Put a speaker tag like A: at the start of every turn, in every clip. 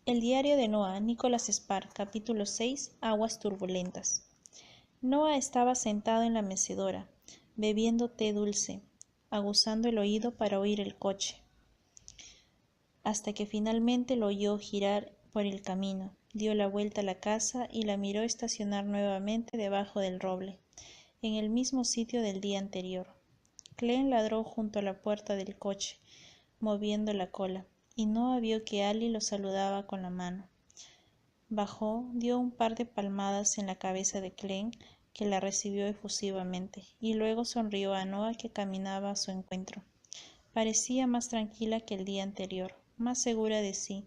A: El diario de Noah, Nicholas Spark, capítulo 6, Aguas turbulentas. Noah estaba sentado en la mecedora, bebiendo té dulce, aguzando el oído para oír el coche, hasta que finalmente lo oyó girar por el camino. Dio la vuelta a la casa y la miró estacionar nuevamente debajo del roble, en el mismo sitio del día anterior. Clem ladró junto a la puerta del coche, moviendo la cola, y Noah vio que Ali lo saludaba con la mano. Bajó, dio un par de palmadas en la cabeza de Clem, que la recibió efusivamente, y luego sonrió a Noah, que caminaba a su encuentro. Parecía más tranquila que el día anterior, más segura de sí,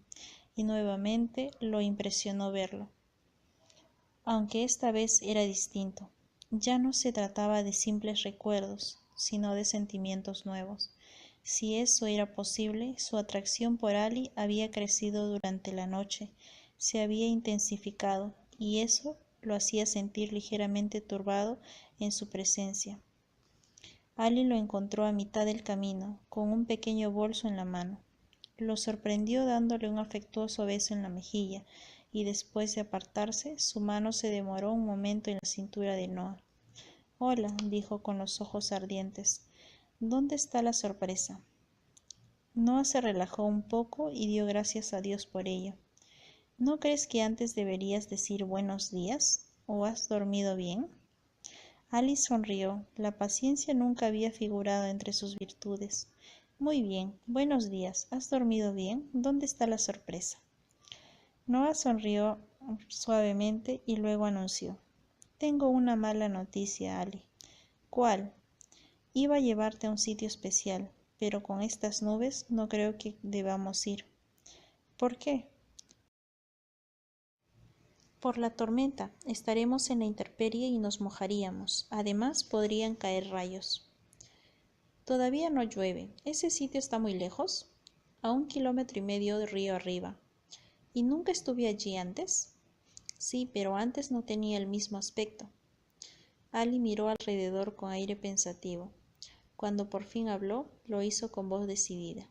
A: y nuevamente lo impresionó verlo. Aunque esta vez era distinto. Ya no se trataba de simples recuerdos, sino de sentimientos nuevos. Si eso era posible, su atracción por Ali había crecido durante la noche, se había intensificado, y eso lo hacía sentir ligeramente turbado en su presencia. Ali lo encontró a mitad del camino, con un pequeño bolso en la mano. Lo sorprendió dándole un afectuoso beso en la mejilla, y después de apartarse, su mano se demoró un momento en la cintura de Noah. «Hola», dijo con los ojos ardientes. «¿Dónde está la sorpresa?» Noah se relajó un poco y dio gracias a Dios por ello. «¿No crees que antes deberías decir buenos días? ¿O has dormido bien?» Ali sonrió. La paciencia nunca había figurado entre sus virtudes. «Muy bien. Buenos días. ¿Has dormido bien? ¿Dónde está la sorpresa?» Noah sonrió suavemente y luego anunció: «Tengo una mala noticia, Ali». «¿Cuál?» «Iba a llevarte a un sitio especial, pero con estas nubes no creo que debamos ir». «¿Por qué?» «Por la tormenta. Estaremos en la intemperie y nos mojaríamos. Además, podrían caer rayos». «Todavía no llueve. ¿Ese sitio está muy lejos?» «A 1,5 kilómetros de río arriba». «¿Y nunca estuve allí antes?» «Sí, pero antes no tenía el mismo aspecto». Ali miró alrededor con aire pensativo. Cuando por fin habló, lo hizo con voz decidida.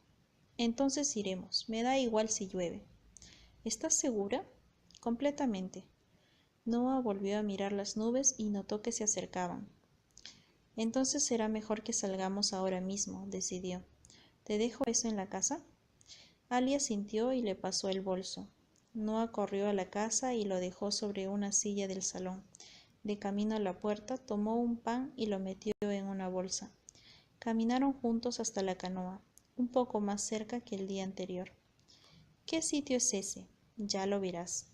A: «Entonces iremos. Me da igual si llueve». «¿Estás segura?» «Completamente». Noah volvió a mirar las nubes y notó que se acercaban. «Entonces será mejor que salgamos ahora mismo», decidió. «¿Te dejo eso en la casa?» Ali asintió y le pasó el bolso. Noah corrió a la casa y lo dejó sobre una silla del salón. De camino a la puerta, tomó un pan y lo metió en una bolsa. Caminaron juntos hasta la canoa, un poco más cerca que el día anterior. «¿Qué sitio es ese?» «Ya lo verás».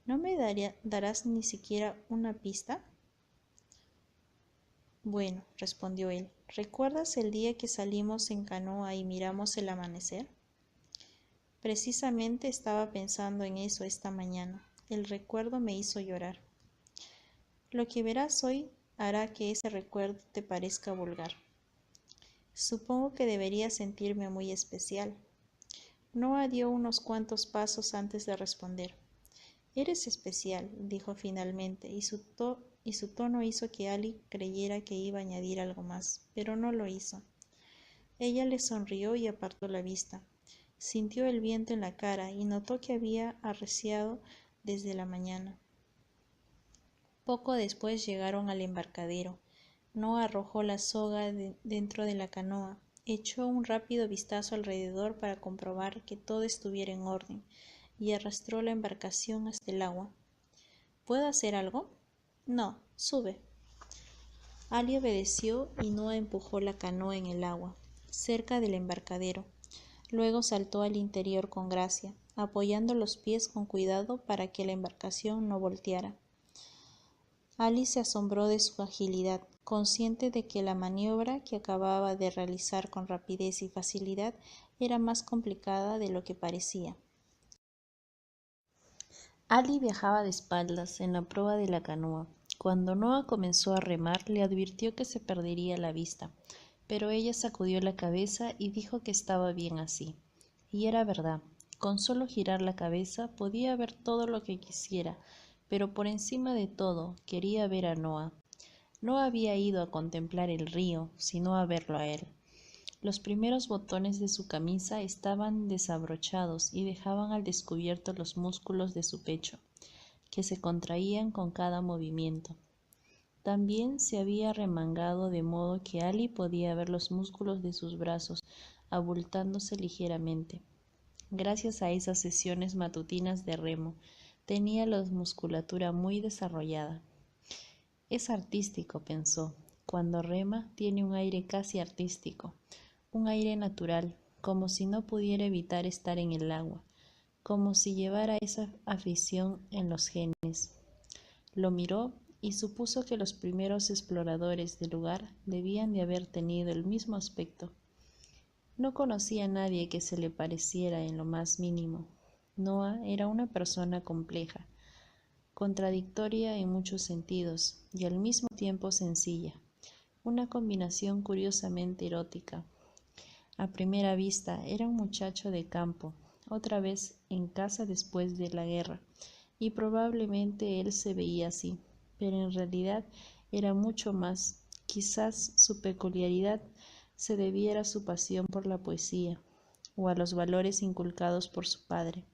A: «¿No me darás ni siquiera una pista?» «Bueno», respondió él. «¿Recuerdas el día que salimos en canoa y miramos el amanecer?» «Precisamente estaba pensando en eso esta mañana. El recuerdo me hizo llorar». «Lo que verás hoy hará que ese recuerdo te parezca vulgar». «Supongo que debería sentirme muy especial». Noah dio unos cuantos pasos antes de responder. «Eres especial», dijo finalmente, y su tono hizo que Ali creyera que iba a añadir algo más, pero no lo hizo. Ella le sonrió y apartó la vista. Sintió el viento en la cara y notó que había arreciado desde la mañana. Poco después llegaron al embarcadero. Noah arrojó la soga dentro de la canoa, echó un rápido vistazo alrededor para comprobar que todo estuviera en orden, y arrastró la embarcación hasta el agua. «¿Puedo hacer algo?» «No, sube». Ali obedeció y Noah empujó la canoa en el agua, cerca del embarcadero. Luego saltó al interior con gracia, apoyando los pies con cuidado para que la embarcación no volteara. Ali se asombró de su agilidad, consciente de que la maniobra que acababa de realizar con rapidez y facilidad era más complicada de lo que parecía. Ali viajaba de espaldas en la proa de la canoa. Cuando Noah comenzó a remar, le advirtió que se perdería la vista, pero ella sacudió la cabeza y dijo que estaba bien así. Y era verdad. Con solo girar la cabeza podía ver todo lo que quisiera, pero por encima de todo quería ver a Noah. No había ido a contemplar el río, sino a verlo a él. Los primeros botones de su camisa estaban desabrochados y dejaban al descubierto los músculos de su pecho, que se contraían con cada movimiento. También se había remangado de modo que Ali podía ver los músculos de sus brazos abultándose ligeramente. Gracias a esas sesiones matutinas de remo, tenía la musculatura muy desarrollada. Es artístico, pensó. Cuando rema, tiene un aire casi artístico, un aire natural, como si no pudiera evitar estar en el agua, como si llevara esa afición en los genes. Lo miró y supuso que los primeros exploradores del lugar debían de haber tenido el mismo aspecto. No conocía a nadie que se le pareciera en lo más mínimo. Noah era una persona compleja, contradictoria en muchos sentidos y al mismo tiempo sencilla, una combinación curiosamente erótica. A primera vista era un muchacho de campo, otra vez en casa después de la guerra, y probablemente él se veía así, pero en realidad era mucho más. Quizás su peculiaridad se debiera a su pasión por la poesía o a los valores inculcados por su padre.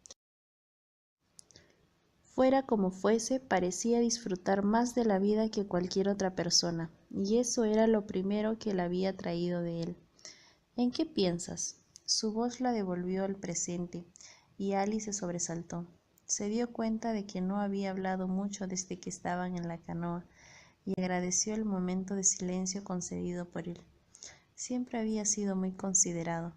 A: Fuera como fuese, parecía disfrutar más de la vida que cualquier otra persona, y eso era lo primero que la había traído de él. ¿En qué piensas? Su voz la devolvió al presente, y Alice se sobresaltó. Se dio cuenta de que no había hablado mucho desde que estaban en la canoa, y agradeció el momento de silencio concedido por él. Siempre había sido muy considerado.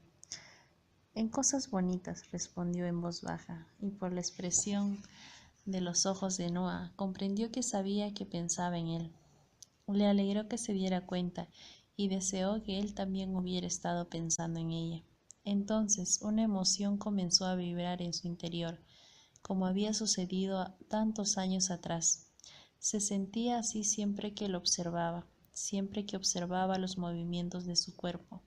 A: En cosas bonitas, respondió en voz baja, y por la expresión de los ojos de Noah, comprendió que sabía que pensaba en él. Le alegró que se diera cuenta y deseó que él también hubiera estado pensando en ella. Entonces una emoción comenzó a vibrar en su interior, como había sucedido tantos años atrás. Se sentía así siempre que lo observaba, siempre que observaba los movimientos de su cuerpo,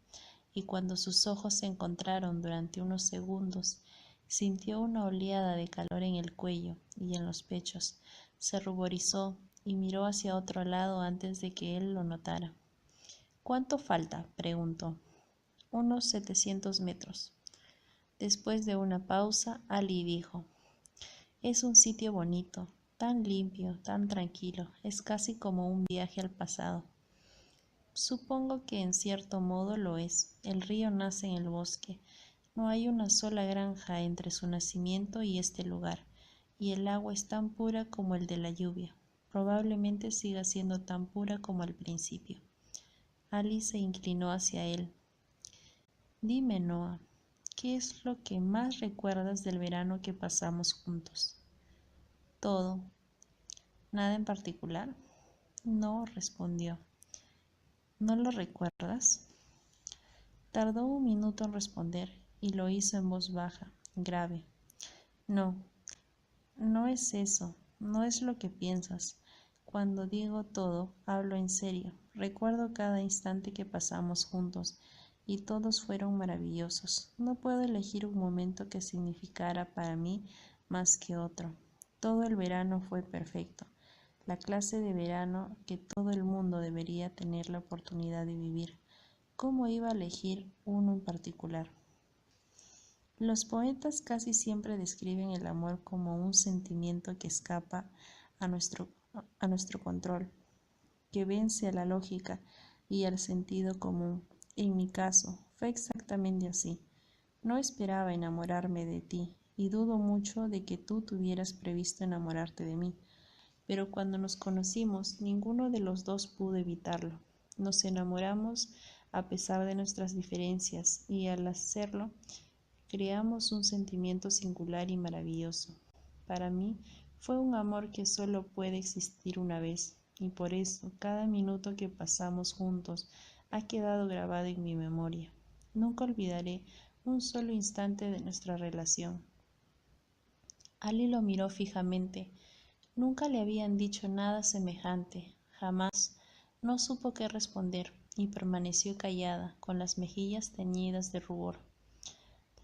A: y cuando sus ojos se encontraron durante unos segundos, sintió una oleada de calor en el cuello y en los pechos. Se ruborizó y miró hacia otro lado antes de que él lo notara. ¿Cuánto falta?, preguntó. Unos 700 metros. Después de una pausa, Ali dijo: es un sitio bonito, tan limpio, tan tranquilo, es casi como un viaje al pasado. Supongo que en cierto modo lo es. El río nace en el bosque. No hay una sola granja entre su nacimiento y este lugar, y el agua es tan pura como el de la lluvia. Probablemente siga siendo tan pura como al principio. Alice se inclinó hacia él. Dime, Noah, ¿qué es lo que más recuerdas del verano que pasamos juntos? Todo. ¿Nada en particular? No, respondió. ¿No lo recuerdas? Tardó un minuto en responder y lo hizo en voz baja, grave. No, no es eso, no es lo que piensas. Cuando digo todo, hablo en serio. Recuerdo cada instante que pasamos juntos y todos fueron maravillosos. No puedo elegir un momento que significara para mí más que otro. Todo el verano fue perfecto, la clase de verano que todo el mundo debería tener la oportunidad de vivir. ¿Cómo iba a elegir uno en particular? Los poetas casi siempre describen el amor como un sentimiento que escapa a nuestro control, que vence a la lógica y al sentido común. En mi caso, fue exactamente así. No esperaba enamorarme de ti y dudo mucho de que tú tuvieras previsto enamorarte de mí, pero cuando nos conocimos, ninguno de los dos pudo evitarlo. Nos enamoramos a pesar de nuestras diferencias y al hacerlo, creamos un sentimiento singular y maravilloso. Para mí fue un amor que solo puede existir una vez, y por eso cada minuto que pasamos juntos ha quedado grabado en mi memoria. Nunca olvidaré un solo instante de nuestra relación. Ali lo miró fijamente. Nunca le habían dicho nada semejante, jamás. No supo qué responder y permaneció callada, con las mejillas teñidas de rubor.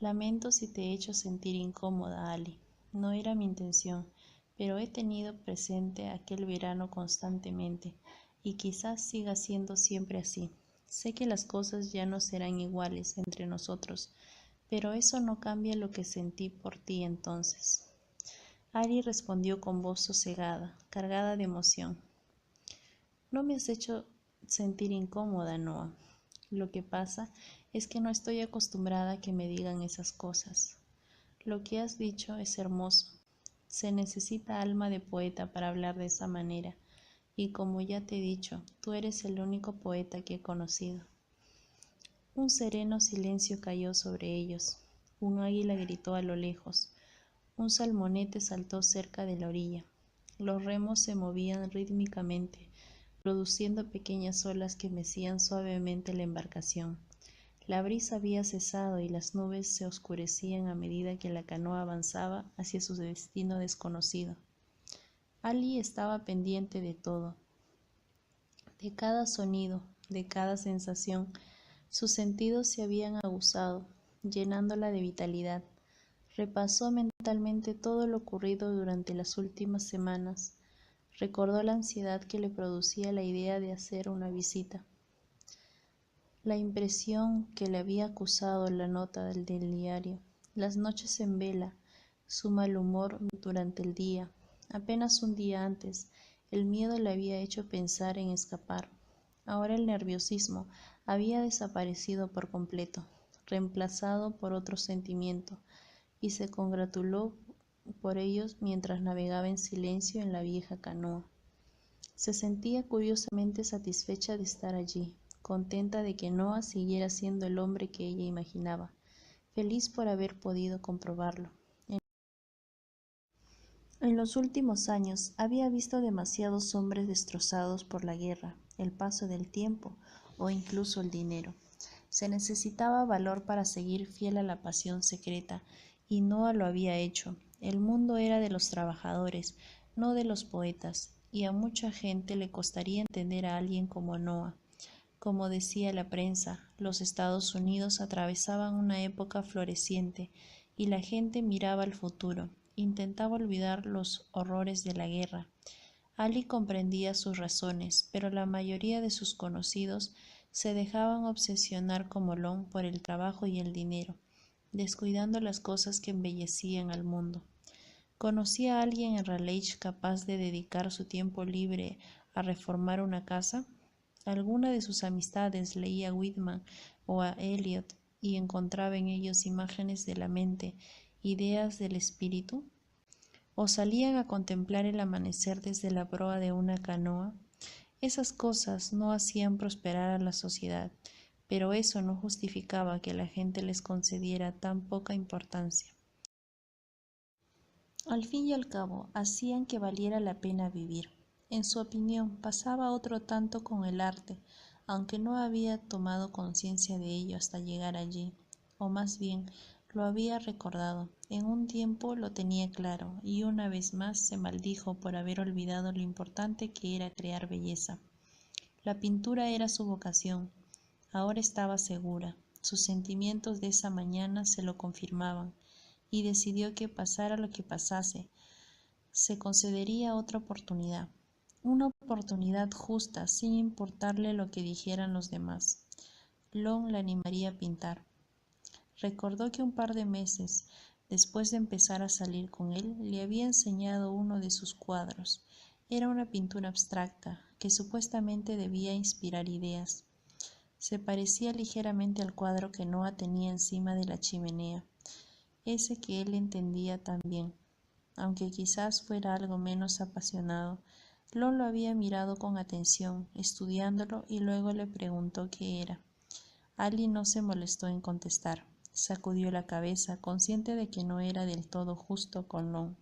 A: Lamento si te he hecho sentir incómoda, Ali. No era mi intención, pero he tenido presente aquel verano constantemente, y quizás siga siendo siempre así. Sé que las cosas ya no serán iguales entre nosotros, pero eso no cambia lo que sentí por ti entonces. Ari respondió con voz sosegada, cargada de emoción. No me has hecho sentir incómoda, Noah. Lo que pasa es que no estoy acostumbrada a que me digan esas cosas. Lo que has dicho es hermoso. Se necesita alma de poeta para hablar de esa manera, y como ya te he dicho, tú eres el único poeta que he conocido. Un sereno silencio cayó sobre ellos. Un águila gritó a lo lejos. Un salmonete saltó cerca de la orilla. Los remos se movían rítmicamente, produciendo pequeñas olas que mecían suavemente la embarcación. La brisa había cesado y las nubes se oscurecían a medida que la canoa avanzaba hacia su destino desconocido. Ali estaba pendiente de todo, de cada sonido, de cada sensación. Sus sentidos se habían aguzado, llenándola de vitalidad. Repasó mentalmente todo lo ocurrido durante las últimas semanas. Recordó la ansiedad que le producía la idea de hacer una visita, la impresión que le había acusado la nota del diario, las noches en vela, su mal humor durante el día. Apenas un día antes, el miedo le había hecho pensar en escapar. Ahora el nerviosismo había desaparecido por completo, reemplazado por otro sentimiento, y se congratuló por ellos mientras navegaba en silencio en la vieja canoa. Se sentía curiosamente satisfecha de estar allí, contenta de que Noah siguiera siendo el hombre que ella imaginaba, feliz por haber podido comprobarlo. En los últimos años había visto demasiados hombres destrozados por la guerra, el paso del tiempo o incluso el dinero. Se necesitaba valor para seguir fiel a la pasión secreta, y Noah lo había hecho. El mundo era de los trabajadores, no de los poetas, y a mucha gente le costaría entender a alguien como Noah. Como decía la prensa, los Estados Unidos atravesaban una época floreciente y la gente miraba al futuro, intentaba olvidar los horrores de la guerra. Ali comprendía sus razones, pero la mayoría de sus conocidos se dejaban obsesionar como Long por el trabajo y el dinero, descuidando las cosas que embellecían al mundo. ¿Conocía a alguien en Raleigh capaz de dedicar su tiempo libre a reformar una casa? Alguna de sus amistades leía a Whitman o a Eliot y encontraba en ellos imágenes de la mente, ideas del espíritu. ¿O salían a contemplar el amanecer desde la proa de una canoa? Esas cosas no hacían prosperar a la sociedad, pero eso no justificaba que la gente les concediera tan poca importancia. Al fin y al cabo, hacían que valiera la pena vivir. En su opinión, pasaba otro tanto con el arte, aunque no había tomado conciencia de ello hasta llegar allí, o más bien, lo había recordado. En un tiempo lo tenía claro, y una vez más se maldijo por haber olvidado lo importante que era crear belleza. La pintura era su vocación. Ahora estaba segura. Sus sentimientos de esa mañana se lo confirmaban, y decidió que pasara lo que pasase, se concedería otra oportunidad, una oportunidad justa sin importarle lo que dijeran los demás. Long la animaría a pintar. Recordó que un par de meses después de empezar a salir con él, le había enseñado uno de sus cuadros. Era una pintura abstracta que supuestamente debía inspirar ideas. Se parecía ligeramente al cuadro que Noah tenía encima de la chimenea, ese que él entendía tan bien, aunque quizás fuera algo menos apasionado. Lon lo había mirado con atención, estudiándolo, y luego le preguntó qué era. Ali no se molestó en contestar. Sacudió la cabeza, consciente de que no era del todo justo con Lon.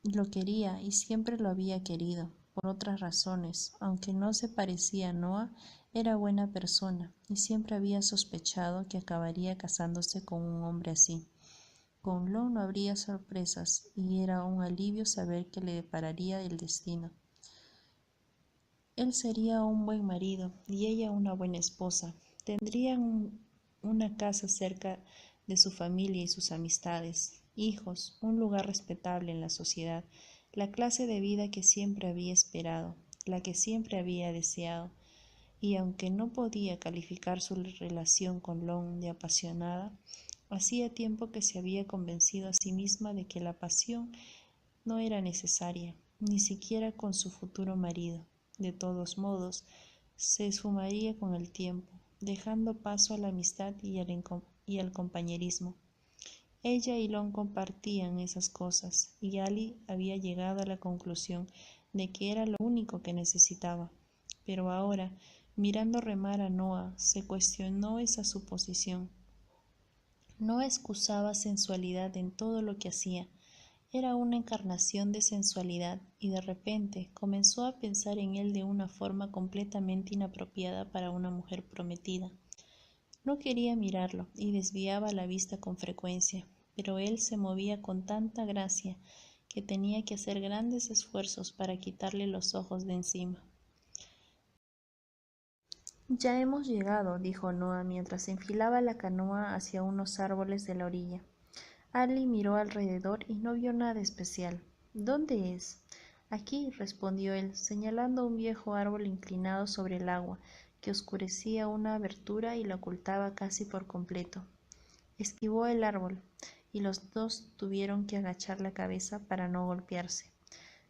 A: Lo quería y siempre lo había querido, por otras razones. Aunque no se parecía a Noah, era buena persona, y siempre había sospechado que acabaría casándose con un hombre así. Con Lon no habría sorpresas, y era un alivio saber que le depararía el destino. Él sería un buen marido y ella una buena esposa. Tendrían una casa cerca de su familia y sus amistades, hijos, un lugar respetable en la sociedad, la clase de vida que siempre había esperado, la que siempre había deseado. y aunque no podía calificar su relación con Long de apasionada, hacía tiempo que se había convencido a sí misma de que la pasión no era necesaria, ni siquiera con su futuro marido. De todos modos, se esfumaría con el tiempo, dejando paso a la amistad y al compañerismo. Ella y Long compartían esas cosas, y Ali había llegado a la conclusión de que era lo único que necesitaba. Pero ahora, mirando remar a Noah, se cuestionó esa suposición. No excusaba sensualidad en todo lo que hacía. Era una encarnación de sensualidad y de repente comenzó a pensar en él de una forma completamente inapropiada para una mujer prometida. No quería mirarlo y desviaba la vista con frecuencia, pero él se movía con tanta gracia que tenía que hacer grandes esfuerzos para quitarle los ojos de encima. Ya hemos llegado, dijo Noah mientras enfilaba la canoa hacia unos árboles de la orilla. Ali miró alrededor y no vio nada especial. ¿Dónde es? Aquí, respondió él, señalando un viejo árbol inclinado sobre el agua, que oscurecía una abertura y la ocultaba casi por completo. Esquivó el árbol, y los dos tuvieron que agachar la cabeza para no golpearse.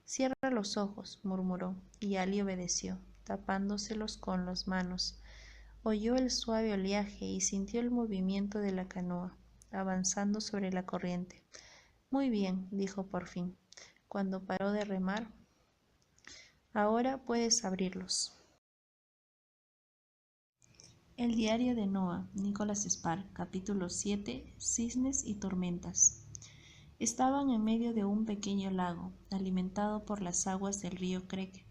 A: Cierra los ojos, murmuró, y Ali obedeció, tapándoselos con las manos. Oyó el suave oleaje y sintió el movimiento de la canoa, avanzando sobre la corriente. Muy bien, dijo por fin, cuando paró de remar. Ahora puedes abrirlos. El diario de Noah, Nicholas Spark, capítulo 7, Cisnes y tormentas. Estaban en medio de un pequeño lago, alimentado por las aguas del río Creek.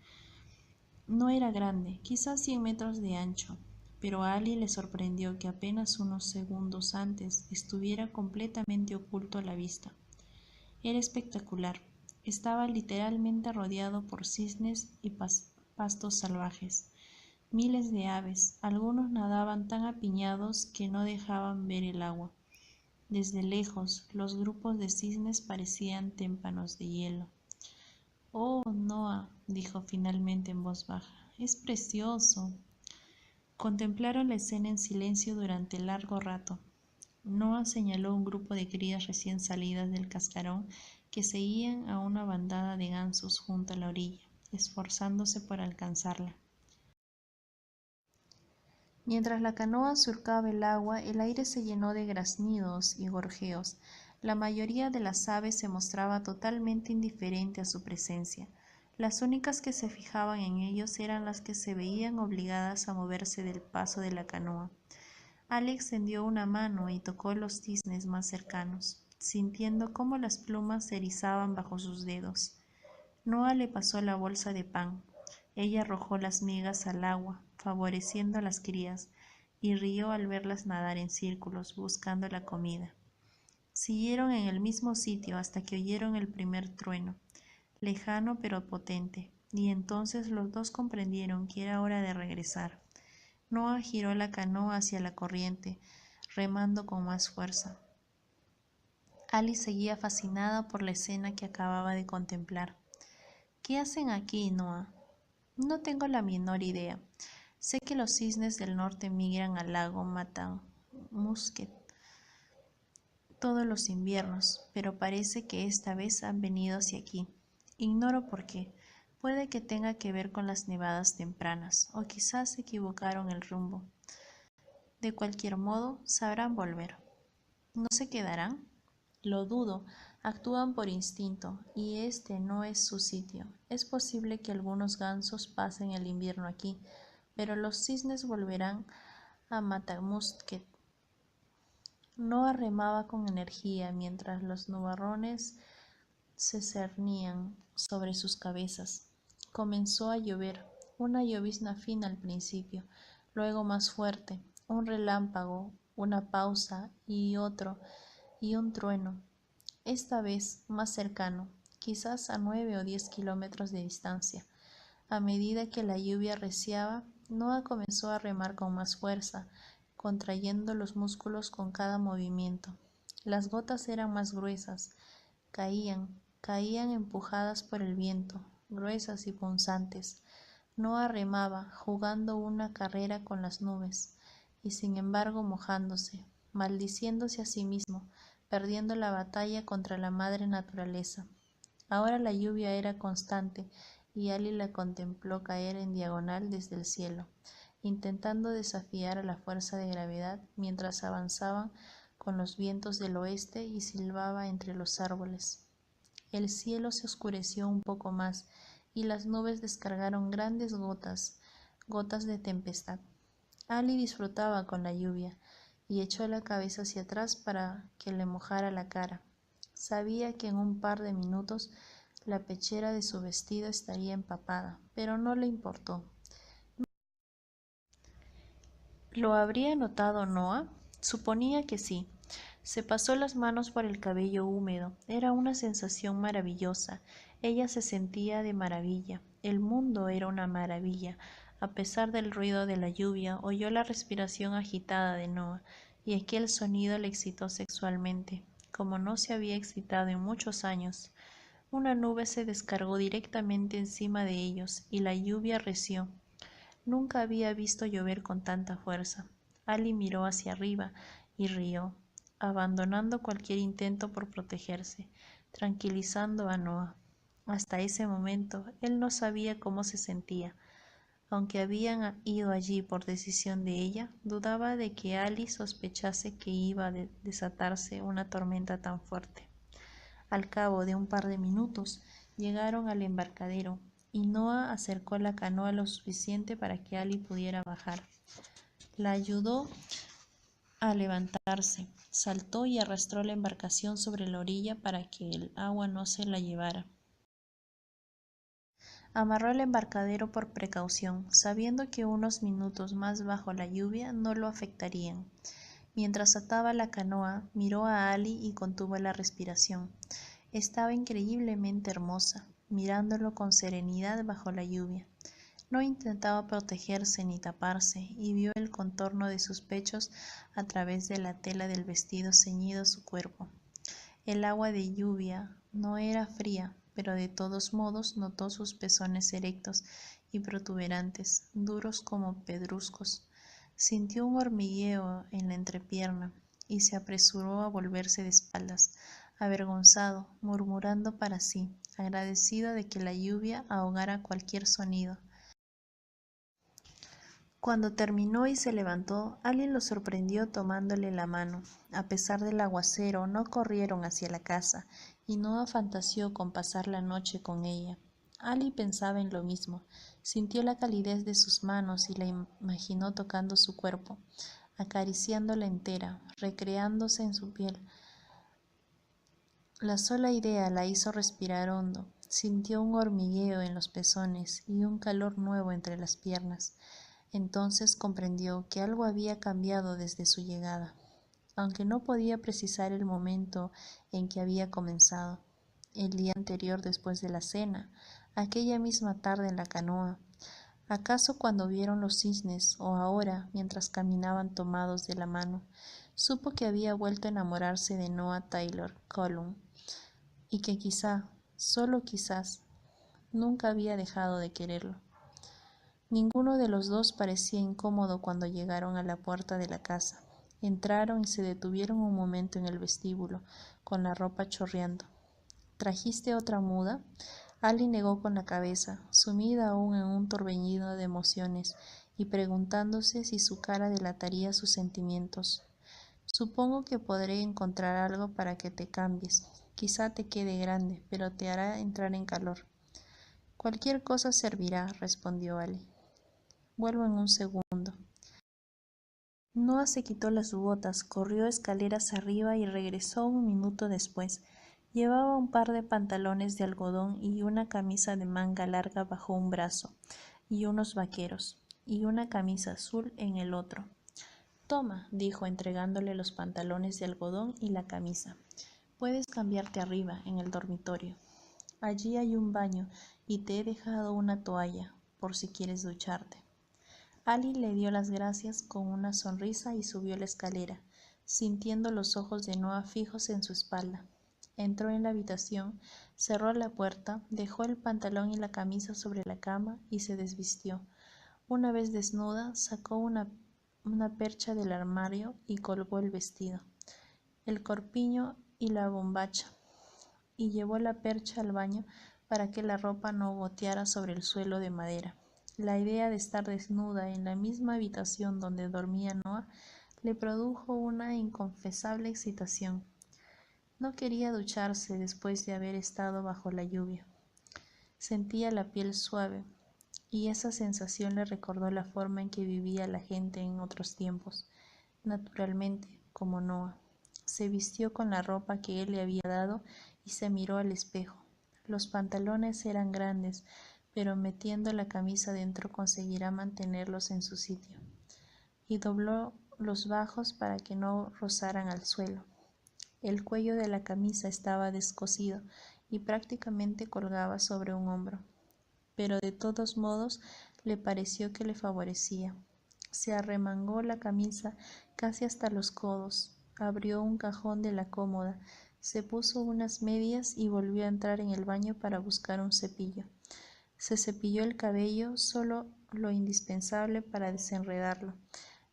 A: No era grande, quizás 100 metros de ancho, pero a Ali le sorprendió que apenas unos segundos antes estuviera completamente oculto a la vista. Era espectacular. Estaba literalmente rodeado por cisnes y pastos salvajes. Miles de aves, algunos nadaban tan apiñados que no dejaban ver el agua. Desde lejos, los grupos de cisnes parecían témpanos de hielo. «Oh, Noah», dijo finalmente en voz baja, «es precioso». Contemplaron la escena en silencio durante largo rato. Noah señaló un grupo de crías recién salidas del cascarón que seguían a una bandada de gansos junto a la orilla, esforzándose por alcanzarla. Mientras la canoa surcaba el agua, el aire se llenó de graznidos y gorjeos. La mayoría de las aves se mostraba totalmente indiferente a su presencia. Las únicas que se fijaban en ellos eran las que se veían obligadas a moverse del paso de la canoa. Ali extendió una mano y tocó los cisnes más cercanos, sintiendo cómo las plumas se erizaban bajo sus dedos. Noah le pasó la bolsa de pan. Ella arrojó las migas al agua, favoreciendo a las crías, y rió al verlas nadar en círculos buscando la comida. Siguieron en el mismo sitio hasta que oyeron el primer trueno, lejano pero potente, y entonces los dos comprendieron que era hora de regresar. Noah giró la canoa hacia la corriente, remando con más fuerza. Ali seguía fascinada por la escena que acababa de contemplar. «¿Qué hacen aquí, Noah?» «No tengo la menor idea. Sé que los cisnes del norte migran al lago Matamusket todos los inviernos, pero parece que esta vez han venido hacia aquí. Ignoro por qué. Puede que tenga que ver con las nevadas tempranas, o quizás se equivocaron el rumbo. De cualquier modo, sabrán volver». «¿No se quedarán?» «Lo dudo. Actúan por instinto, y este no es su sitio. Es posible que algunos gansos pasen el invierno aquí, pero los cisnes volverán a Matamusket». Noah remaba con energía mientras los nubarrones se cernían sobre sus cabezas. Comenzó a llover, una llovizna fina al principio, luego más fuerte, un relámpago, una pausa y otro, y un trueno, esta vez más cercano, quizás a 9 o 10 kilómetros de distancia. A medida que la lluvia arreciaba, Noah comenzó a remar con más fuerza, contrayendo los músculos con cada movimiento. Las gotas eran más gruesas, caían empujadas por el viento, gruesas y punzantes. Noa remaba, jugando una carrera con las nubes, y sin embargo mojándose, maldiciéndose a sí mismo, perdiendo la batalla contra la madre naturaleza. Ahora la lluvia era constante, y Ali la contempló caer en diagonal desde el cielo, intentando desafiar a la fuerza de gravedad mientras avanzaban con los vientos del oeste y silbaba entre los árboles. El cielo se oscureció un poco más y las nubes descargaron grandes gotas, gotas de tempestad. Ali disfrutaba con la lluvia y echó la cabeza hacia atrás para que le mojara la cara. Sabía que en un par de minutos la pechera de su vestido estaría empapada, pero no le importó. ¿Lo habría notado Noa? Suponía que sí. Se pasó las manos por el cabello húmedo. Era una sensación maravillosa. Ella se sentía de maravilla. El mundo era una maravilla. A pesar del ruido de la lluvia, oyó la respiración agitada de Noa, y aquel sonido le excitó sexualmente, como no se había excitado en muchos años. Una nube se descargó directamente encima de ellos, y la lluvia arreció. Nunca había visto llover con tanta fuerza. Ali miró hacia arriba y rió, abandonando cualquier intento por protegerse, tranquilizando a Noa. Hasta ese momento él no sabía cómo se sentía. Aunque habían ido allí por decisión de ella, dudaba de que Ali sospechase que iba a desatarse una tormenta tan fuerte. Al cabo de un par de minutos llegaron al embarcadero y Noa acercó la canoa lo suficiente para que Ali pudiera bajar. La ayudó a levantarse, saltó y arrastró la embarcación sobre la orilla para que el agua no se la llevara. Amarró el embarcadero por precaución, sabiendo que unos minutos más bajo la lluvia no lo afectarían. Mientras ataba la canoa, miró a Ali y contuvo la respiración. Estaba increíblemente hermosa, mirándolo con serenidad bajo la lluvia. No intentaba protegerse ni taparse, y vio el contorno de sus pechos a través de la tela del vestido ceñido a su cuerpo. El agua de lluvia no era fría, pero de todos modos notó sus pezones erectos y protuberantes, duros como pedruscos. Sintió un hormigueo en la entrepierna y se apresuró a volverse de espaldas, avergonzado, murmurando para sí, agradecido de que la lluvia ahogara cualquier sonido. Cuando terminó y se levantó, alguien lo sorprendió tomándole la mano. A pesar del aguacero, no corrieron hacia la casa, y Noa fantaseó con pasar la noche con ella. Ali pensaba en lo mismo. Sintió la calidez de sus manos y la imaginó tocando su cuerpo, acariciándola entera, recreándose en su piel. La sola idea la hizo respirar hondo. Sintió un hormigueo en los pezones y un calor nuevo entre las piernas. Entonces comprendió que algo había cambiado desde su llegada, aunque no podía precisar el momento en que había comenzado. El día anterior después de la cena, aquella misma tarde en la canoa, acaso cuando vieron los cisnes o ahora mientras caminaban tomados de la mano, supo que había vuelto a enamorarse de Noah Taylor Colum y que quizá, solo quizás, nunca había dejado de quererlo. Ninguno de los dos parecía incómodo cuando llegaron a la puerta de la casa. Entraron y se detuvieron un momento en el vestíbulo, con la ropa chorreando. ¿Trajiste otra muda? Ali negó con la cabeza, sumida aún en un torbellino de emociones, y preguntándose si su cara delataría sus sentimientos. Supongo que podré encontrar algo para que te cambies. Quizá te quede grande, pero te hará entrar en calor. Cualquier cosa servirá, respondió Ali. Vuelvo en un segundo. Noah se quitó las botas, corrió escaleras arriba y regresó un minuto después. Llevaba un par de pantalones de algodón y una camisa de manga larga bajo un brazo, y unos vaqueros, y una camisa azul en el otro. Toma, dijo entregándole los pantalones de algodón y la camisa. Puedes cambiarte arriba, en el dormitorio. Allí hay un baño y te he dejado una toalla, por si quieres ducharte. Ali le dio las gracias con una sonrisa y subió la escalera, sintiendo los ojos de Noah fijos en su espalda. Entró en la habitación, cerró la puerta, dejó el pantalón y la camisa sobre la cama y se desvistió. Una vez desnuda, sacó una percha del armario y colgó el vestido, el corpiño y la bombacha, y llevó la percha al baño para que la ropa no goteara sobre el suelo de madera. La idea de estar desnuda en la misma habitación donde dormía Noah le produjo una inconfesable excitación. No quería ducharse después de haber estado bajo la lluvia. Sentía la piel suave, y esa sensación le recordó la forma en que vivía la gente en otros tiempos. Naturalmente, como Noah, se vistió con la ropa que él le había dado y se miró al espejo. Los pantalones eran grandes, pero metiendo la camisa dentro conseguirá mantenerlos en su sitio. Y dobló los bajos para que no rozaran al suelo. El cuello de la camisa estaba descosido y prácticamente colgaba sobre un hombro, pero de todos modos le pareció que le favorecía. Se arremangó la camisa casi hasta los codos, abrió un cajón de la cómoda, se puso unas medias y volvió a entrar en el baño para buscar un cepillo. Se cepilló el cabello, solo lo indispensable para desenredarlo,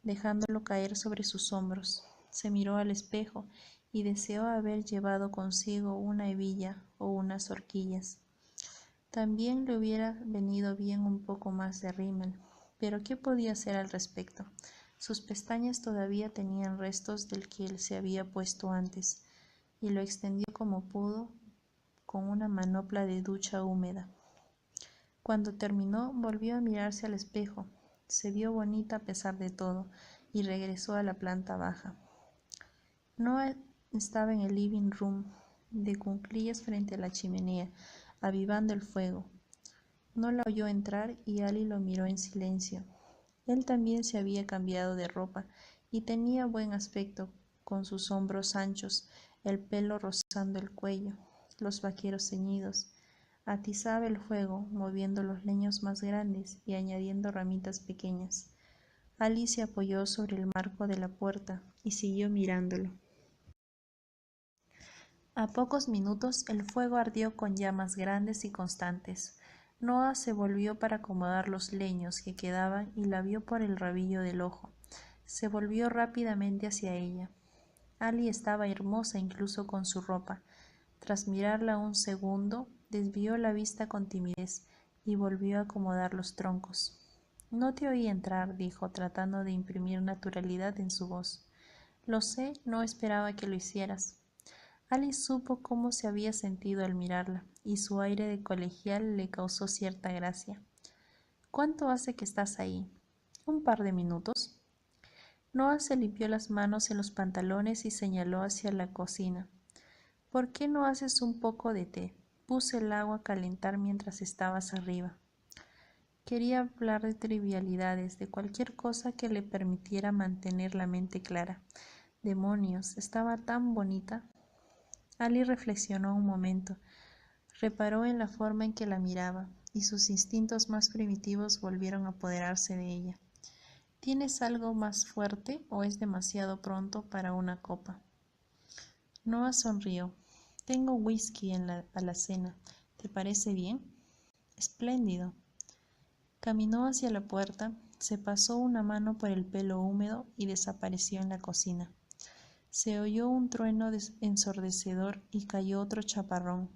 A: dejándolo caer sobre sus hombros. Se miró al espejo y deseó haber llevado consigo una hebilla o unas horquillas. También le hubiera venido bien un poco más de rímel, pero ¿qué podía hacer al respecto? Sus pestañas todavía tenían restos del que él se había puesto antes, y lo extendió como pudo con una manopla de ducha húmeda. Cuando terminó, volvió a mirarse al espejo. Se vio bonita a pesar de todo, y regresó a la planta baja. Noah estaba en el living room, de cuclillas frente a la chimenea, avivando el fuego. No la oyó entrar y Ali lo miró en silencio. Él también se había cambiado de ropa y tenía buen aspecto, con sus hombros anchos, el pelo rozando el cuello, los vaqueros ceñidos. Atizaba el fuego, moviendo los leños más grandes y añadiendo ramitas pequeñas. Ali se apoyó sobre el marco de la puerta y siguió mirándolo. A pocos minutos el fuego ardió con llamas grandes y constantes. Noah se volvió para acomodar los leños que quedaban y la vio por el rabillo del ojo. Se volvió rápidamente hacia ella. Ali estaba hermosa incluso con su ropa. Tras mirarla un segundo, desvió la vista con timidez y volvió a acomodar los troncos. No te oí entrar, dijo, tratando de imprimir naturalidad en su voz. Lo sé, no esperaba que lo hicieras. Alice supo cómo se había sentido al mirarla, y su aire de colegial le causó cierta gracia. ¿Cuánto hace que estás ahí? ¿Un par de minutos? Noah se limpió las manos en los pantalones y señaló hacia la cocina. ¿Por qué no haces un poco de té? Puse el agua a calentar mientras estabas arriba. Quería hablar de trivialidades, de cualquier cosa que le permitiera mantener la mente clara. Demonios, estaba tan bonita. Ali reflexionó un momento, reparó en la forma en que la miraba, y sus instintos más primitivos volvieron a apoderarse de ella. ¿Tienes algo más fuerte o es demasiado pronto para una copa? Noah sonrió. Tengo whisky en la alacena. ¿Te parece bien? Espléndido. Caminó hacia la puerta, se pasó una mano por el pelo húmedo y desapareció en la cocina. Se oyó un trueno ensordecedor y cayó otro chaparrón.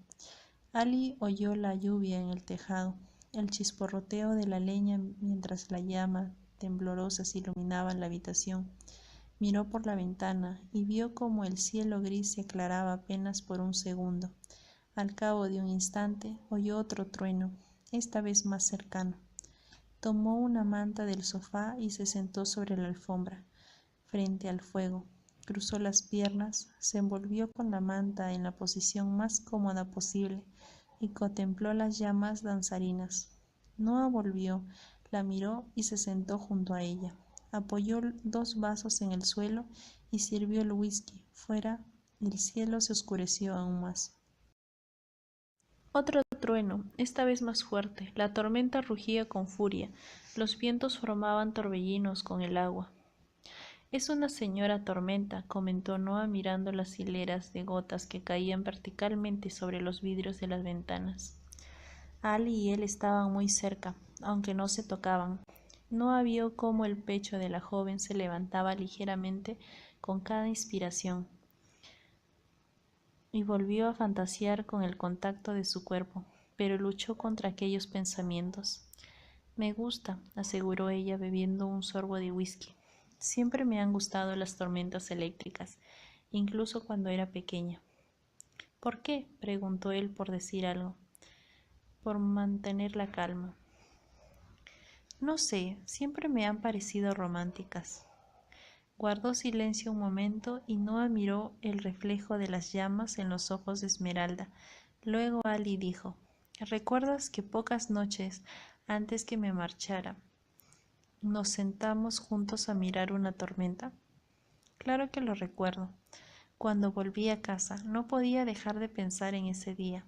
A: Ali oyó la lluvia en el tejado, el chisporroteo de la leña mientras la llama temblorosas iluminaban la habitación. Miró por la ventana y vio cómo el cielo gris se aclaraba apenas por un segundo. Al cabo de un instante oyó otro trueno, esta vez más cercano. Tomó una manta del sofá y se sentó sobre la alfombra, frente al fuego. Cruzó las piernas, se envolvió con la manta en la posición más cómoda posible y contempló las llamas danzarinas. Noah volvió, la miró y se sentó junto a ella. Apoyó 2 vasos en el suelo y sirvió el whisky. Fuera, el cielo se oscureció aún más. Otro trueno, esta vez más fuerte. La tormenta rugía con furia. Los vientos formaban torbellinos con el agua. Es una señora tormenta, comentó Noah mirando las hileras de gotas que caían verticalmente sobre los vidrios de las ventanas. Ali y él estaban muy cerca, aunque no se tocaban. Noah vio cómo el pecho de la joven se levantaba ligeramente con cada inspiración y volvió a fantasear con el contacto de su cuerpo, pero luchó contra aquellos pensamientos. Me gusta, aseguró ella bebiendo un sorbo de whisky. Siempre me han gustado las tormentas eléctricas, incluso cuando era pequeña. ¿Por qué? Preguntó él por decir algo. Por mantener la calma. No sé, siempre me han parecido románticas. Guardó silencio un momento y Noah miró el reflejo de las llamas en los ojos de Esmeralda. Luego Ali dijo, ¿recuerdas que pocas noches antes que me marchara nos sentamos juntos a mirar una tormenta? Claro que lo recuerdo. Cuando volví a casa no podía dejar de pensar en ese día.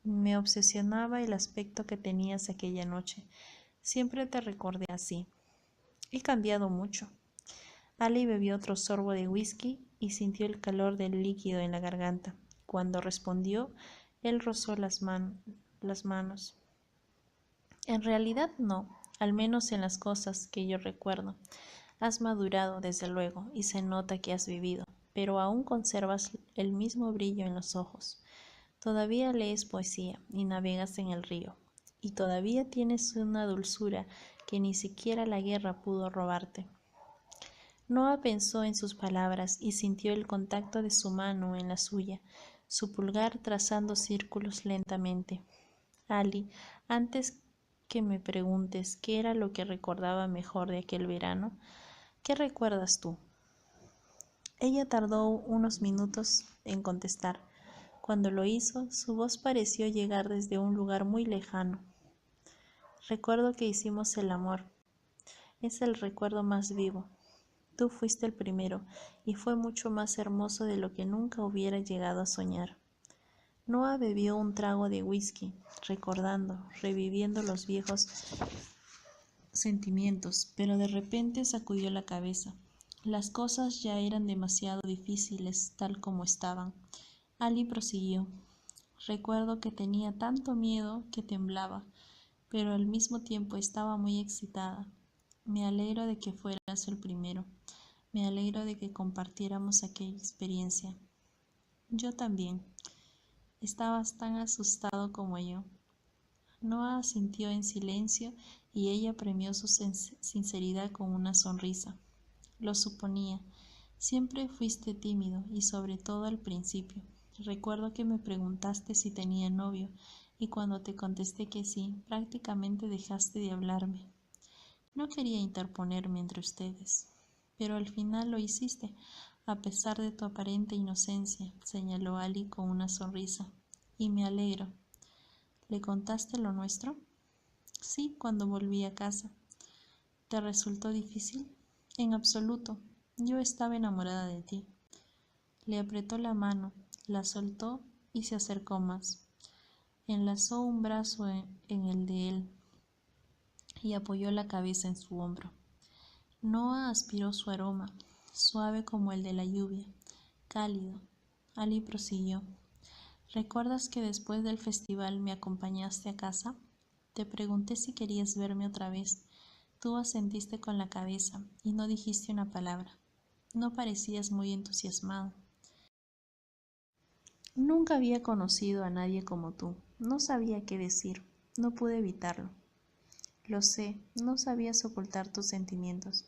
A: Me obsesionaba el aspecto que tenías aquella noche. Siempre te recordé así. He cambiado mucho. Ali bebió otro sorbo de whisky y sintió el calor del líquido en la garganta. Cuando respondió, él rozó las manos. En realidad no, al menos en las cosas que yo recuerdo. Has madurado, desde luego, y se nota que has vivido, pero aún conservas el mismo brillo en los ojos. Todavía lees poesía y navegas en el río, y todavía tienes una dulzura que ni siquiera la guerra pudo robarte. Noah pensó en sus palabras y sintió el contacto de su mano en la suya, su pulgar trazando círculos lentamente. Ali, antes que me preguntes qué era lo que recordaba mejor de aquel verano, ¿qué recuerdas tú? Ella tardó unos minutos en contestar. Cuando lo hizo, su voz pareció llegar desde un lugar muy lejano. Recuerdo que hicimos el amor. Es el recuerdo más vivo. Tú fuiste el primero, y fue mucho más hermoso de lo que nunca hubiera llegado a soñar. Noah bebió un trago de whisky, recordando, reviviendo los viejos sentimientos, pero de repente sacudió la cabeza. Las cosas ya eran demasiado difíciles tal como estaban. Ali prosiguió. Recuerdo que tenía tanto miedo que temblaba, pero al mismo tiempo estaba muy excitada. Me alegro de que fueras el primero. Me alegro de que compartiéramos aquella experiencia. Yo también. Estabas tan asustado como yo. Noah asintió en silencio y ella premió su sinceridad con una sonrisa. Lo suponía. Siempre fuiste tímido y sobre todo al principio. Recuerdo que me preguntaste si tenía novio y cuando te contesté que sí, prácticamente dejaste de hablarme. No quería interponerme entre ustedes, pero al final lo hiciste, a pesar de tu aparente inocencia, señaló Ali con una sonrisa. Y me alegro. ¿Le contaste lo nuestro? Sí, cuando volví a casa. ¿Te resultó difícil? En absoluto. Yo estaba enamorada de ti. Le apretó la mano, la soltó y se acercó más. Enlazó un brazo en el de él y apoyó la cabeza en su hombro. Noah aspiró su aroma, suave como el de la lluvia, cálido. Ali prosiguió. ¿Recuerdas que después del festival me acompañaste a casa? Te pregunté si querías verme otra vez. Tú asentiste con la cabeza y no dijiste una palabra. No parecías muy entusiasmado. Nunca había conocido a nadie como tú. No sabía qué decir. No pude evitarlo. Lo sé, no sabías ocultar tus sentimientos.